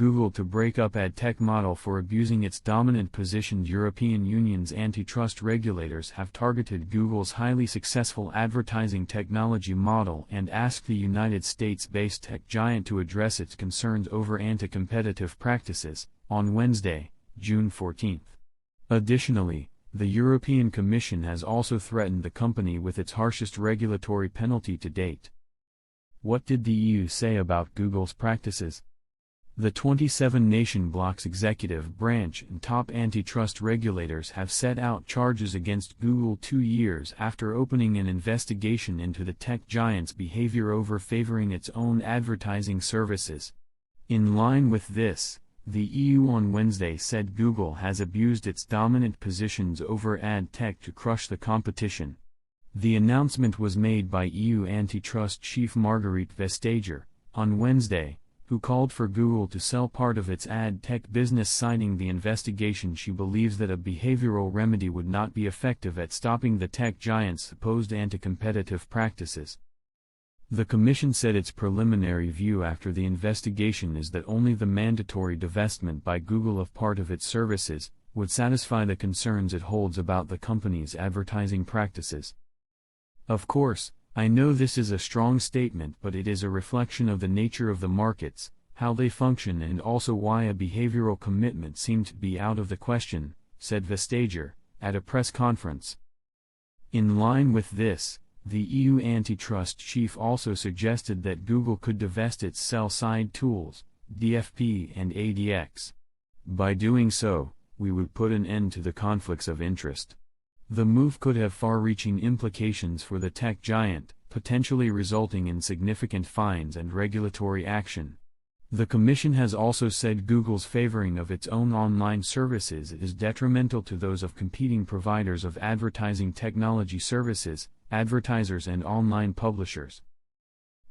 Google to break up ad tech model for abusing its dominant position. European Union's antitrust regulators have targeted Google's highly successful advertising technology model and asked the United States-based tech giant to address its concerns over anti-competitive practices, on Wednesday, June 14. Additionally, the European Commission has also threatened the company with its harshest regulatory penalty to date. What did the EU say about Google's practices? The 27-nation bloc's executive branch and top antitrust regulators have set out charges against Google 2 years after opening an investigation into the tech giant's behavior over favoring its own advertising services. In line with this, the EU on Wednesday said Google has abused its dominant positions over ad tech to crush the competition. The announcement was made by EU antitrust chief Margrethe Vestager, on Wednesday, who called for Google to sell part of its ad tech business. Citing the investigation, she believes that a behavioral remedy would not be effective at stopping the tech giant's supposed anti-competitive practices. The Commission said its preliminary view after the investigation is that only the mandatory divestment by Google of part of its services would satisfy the concerns it holds about the company's advertising practices. Of course, I know this is a strong statement, but it is a reflection of the nature of the markets, how they function, and also why a behavioral commitment seemed to be out of the question, said Vestager, at a press conference. In line with this, the EU antitrust chief also suggested that Google could divest its sell-side tools, DFP and ADX. By doing so, we would put an end to the conflicts of interest. The move could have far-reaching implications for the tech giant, potentially resulting in significant fines and regulatory action. The Commission has also said Google's favoring of its own online services is detrimental to those of competing providers of advertising technology services, advertisers and online publishers.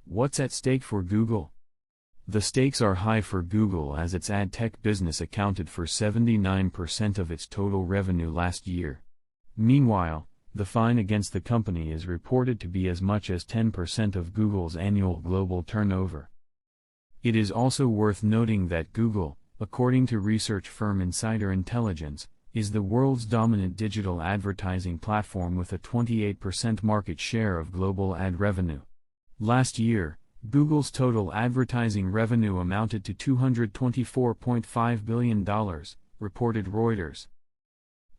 What's at stake for Google? The stakes are high for Google, as its ad tech business accounted for 79% of its total revenue last year. Meanwhile, the fine against the company is reported to be as much as 10% of Google's annual global turnover. It is also worth noting that Google, according to research firm Insider Intelligence, is the world's dominant digital advertising platform with a 28% market share of global ad revenue. Last year, Google's total advertising revenue amounted to $224.5 billion, reported Reuters.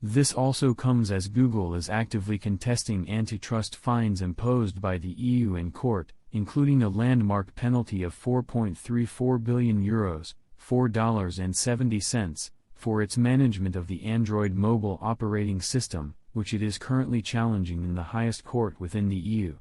This also comes as Google is actively contesting antitrust fines imposed by the EU in court, including a landmark penalty of €4.34 billion, $4.70, for its management of the Android mobile operating system, which it is currently challenging in the highest court within the EU.